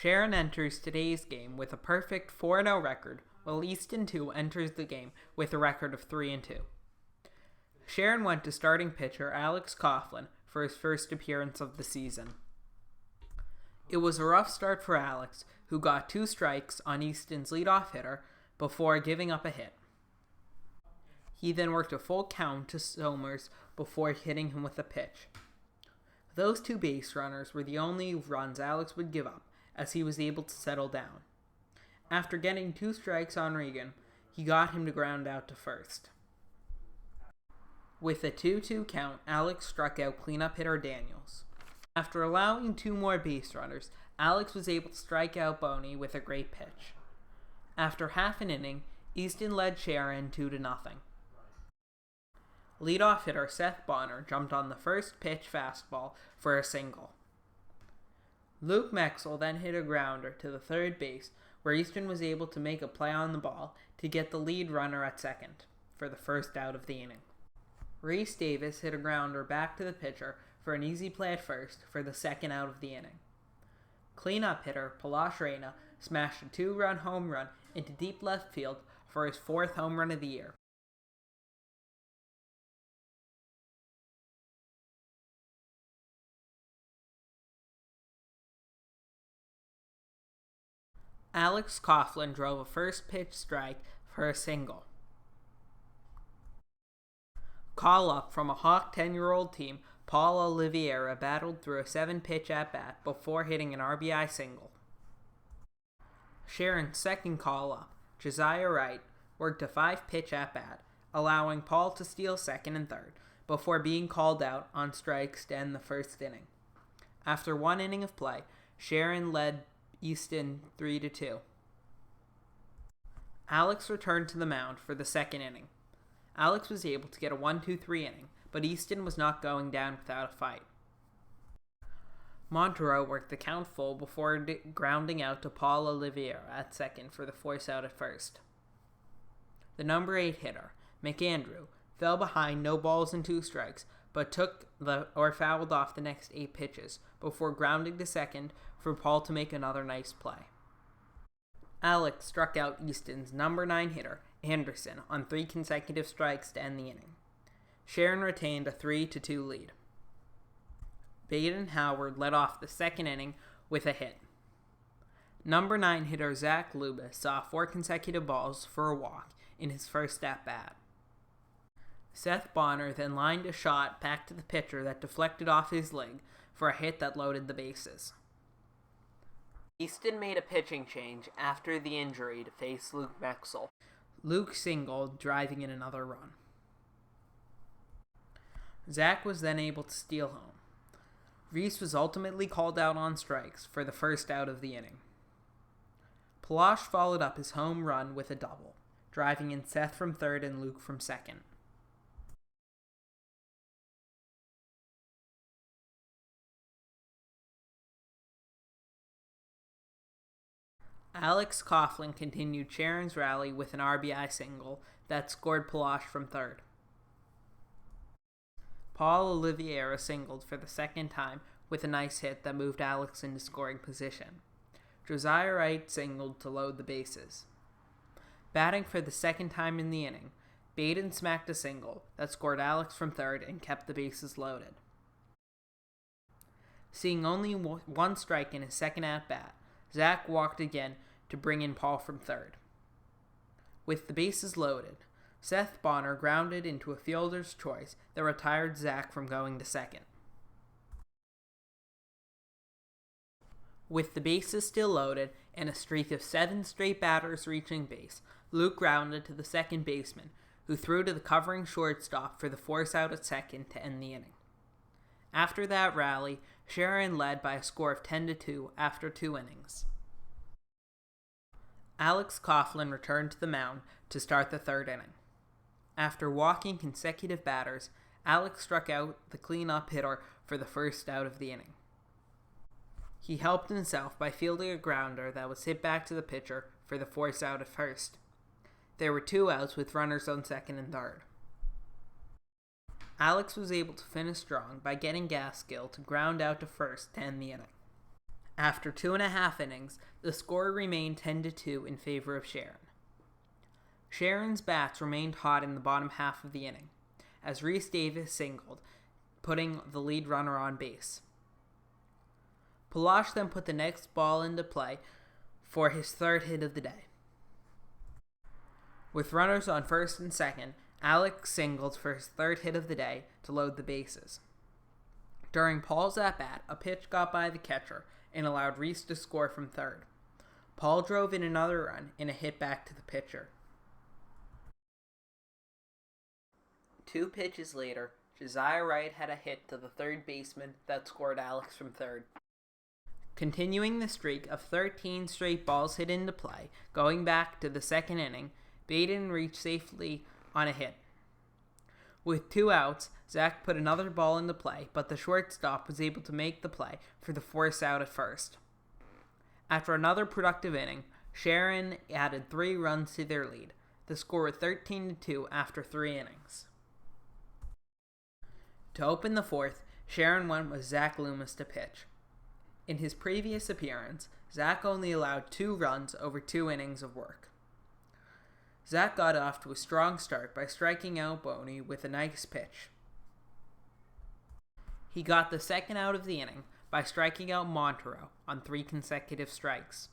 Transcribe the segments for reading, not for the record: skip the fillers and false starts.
Sharon enters today's game with a perfect 4-0 record, while Easton 2 enters the game with a record of 3-2. Sharon went to starting pitcher Alex Coughlin for his first appearance of the season. It was a rough start for Alex, who got 2 strikes on Easton's leadoff hitter before giving up a hit. He then worked a full count to Somers before hitting him with a pitch. Those 2 base runners were the only runs Alex would give up, as he was able to settle down. After getting 2 strikes on Regan, he got him to ground out to first. With a 2-2 count, Alex struck out cleanup hitter Daniels. After allowing 2 more base runners, Alex was able to strike out Boney with a great pitch. After half an inning, Easton led Sharon 2-0. Leadoff hitter Seth Bonner jumped on the first pitch fastball for a single. Luke Mexel then hit a grounder to the third base, where Easton was able to make a play on the ball to get the lead runner at second for the first out of the inning. Reese Davis hit a grounder back to the pitcher for an easy play at first for the second out of the inning. Cleanup hitter Palash Reyna smashed a 2-run home run into deep left field for his 4th home run of the year. Alex Coughlin drove a first pitch strike for a single. Call up from a Hawk 10-year-old team, Paul Oliveira battled through a 7-pitch at-bat before hitting an RBI single. Sharon's second call-up, Josiah Wright, worked a 5-pitch at-bat, allowing Paul to steal second and third, before being called out on strikes to end the first inning. After 1 inning of play, Sharon led Easton 3-2. Alex returned to the mound for the second inning. Alex was able to get a 1-2-3 inning, but Easton was not going down without a fight. Montereau worked the count full before grounding out to Paul Oliveira at second for the force out at first. The number 8 hitter, McAndrew, fell behind no balls and 2 strikes, but fouled off the next 8 pitches before grounding to second for Paul to make another nice play. Alex struck out Easton's number 9 hitter, Anderson, on 3 consecutive strikes to end the inning. Sharon retained a 3-2 lead. Baden Howard led off the second inning with a hit. Number 9 hitter Zach Lubis saw 4 consecutive balls for a walk in his first at-bat. Seth Bonner then lined a shot back to the pitcher that deflected off his leg for a hit that loaded the bases. Easton made a pitching change after the injury to face Luke Mexel. Luke singled, driving in another run. Zach was then able to steal home. Reese was ultimately called out on strikes for the first out of the inning. Palash followed up his home run with a double, driving in Seth from third and Luke from second. Alex Coughlin continued Sharon's rally with an RBI single that scored Palash from third. Paul Oliveira singled for the second time with a nice hit that moved Alex into scoring position. Josiah Wright singled to load the bases. Batting for the second time in the inning, Baden smacked a single that scored Alex from third and kept the bases loaded. Seeing only 1 strike in his second at-bat, Zach walked again to bring in Paul from third. With the bases loaded, Seth Bonner grounded into a fielder's choice that retired Zach from going to second. With the bases still loaded and a streak of 7 straight batters reaching base, Luke grounded to the second baseman, who threw to the covering shortstop for the force out at second to end the inning. After that rally, Sharon led by a score of 10-2 after 2 innings. Alex Coughlin returned to the mound to start the third inning. After walking consecutive batters, Alex struck out the cleanup hitter for the first out of the inning. He helped himself by fielding a grounder that was hit back to the pitcher for the force out at first. There were 2 outs with runners on second and third. Alex was able to finish strong by getting Gaskill to ground out to first to end the inning. After 2.5 innings, the score remained 10-2 in favor of Sharon. Sharon's bats remained hot in the bottom half of the inning, as Rhys Davis singled, putting the lead runner on base. Palash then put the next ball into play for his third hit of the day. With runners on first and second, Alex singled for his third hit of the day to load the bases. During Paul's at-bat, a pitch got by the catcher and allowed Rhys to score from third. Paul drove in another run and a hit back to the pitcher. 2 pitches later, Josiah Wright had a hit to the third baseman that scored Alex from third. Continuing the streak of 13 straight balls hit into play, going back to the second inning, Baden reached safely on a hit. With 2 outs, Zach put another ball into play, but the shortstop was able to make the play for the force out at first. After another productive inning, Sharon added 3 runs to their lead. The score was 13-2 after 3 innings. To open the fourth, Sharon went with Zach Loomis to pitch. In his previous appearance, Zach only allowed 2 runs over 2 innings of work. Zach got off to a strong start by striking out Boney with a nice pitch. He got the second out of the inning by striking out Monteiro on 3 consecutive strikes.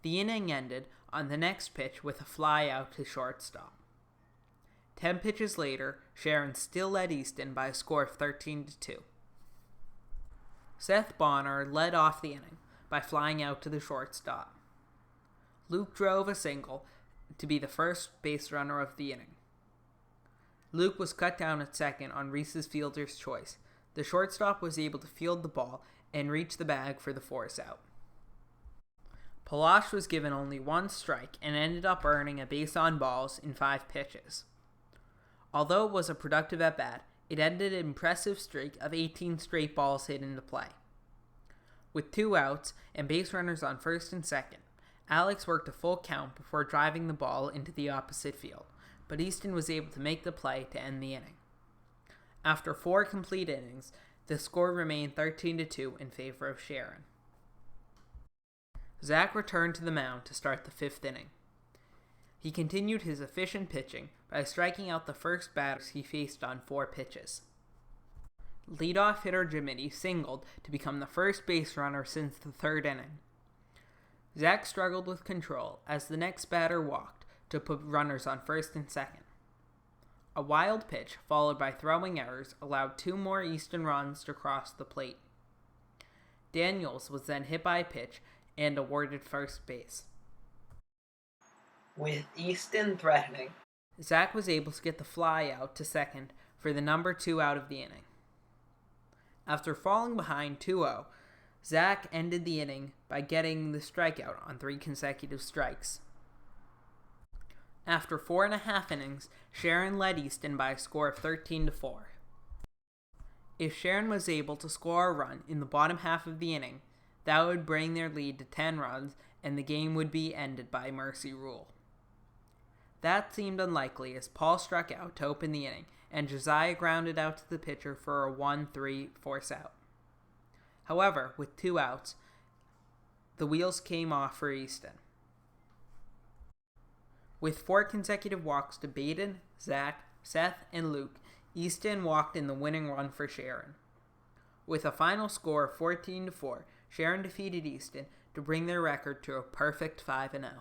The inning ended on the next pitch with a fly out to shortstop. 10 pitches later, Sharon still led Easton by a score of 13-2. Seth Bonner led off the inning by flying out to the shortstop. Luke drove a single to be the first base runner of the inning. Luke was cut down at second on Rhys's fielder's choice. The shortstop was able to field the ball and reach the bag for the force out. Palash was given only 1 strike and ended up earning a base on balls in 5 pitches. Although it was a productive at-bat, it ended an impressive streak of 18 straight balls hit into play. With 2 outs and base runners on first and second, Alex worked a full count before driving the ball into the opposite field, but Easton was able to make the play to end the inning. After 4 complete innings, the score remained 13-2 in favor of Sharon. Zach returned to the mound to start the 5th inning. He continued his efficient pitching by striking out the first batters he faced on 4 pitches. Leadoff hitter Jiminy singled to become the first base runner since the 3rd inning. Zach struggled with control as the next batter walked to put runners on first and second. A wild pitch, followed by throwing errors, allowed 2 more Easton runs to cross the plate. Daniels was then hit by a pitch and awarded first base. With Easton threatening, Zach was able to get the fly out to second for the number 2 out of the inning. After falling behind 2-0, Zach ended the inning by getting the strikeout on 3 consecutive strikes. After 4.5 innings, Sharon led Easton by a score of 13-4. If Sharon was able to score a run in the bottom half of the inning, that would bring their lead to 10 runs and the game would be ended by mercy rule. That seemed unlikely as Paul struck out to open the inning and Josiah grounded out to the pitcher for a 1-3 force out. However, with 2 outs, the wheels came off for Easton. With 4 consecutive walks to Baden, Zach, Seth, and Luke, Easton walked in the winning run for Sharon. With a final score of 14-4, Sharon defeated Easton to bring their record to a perfect 5-0.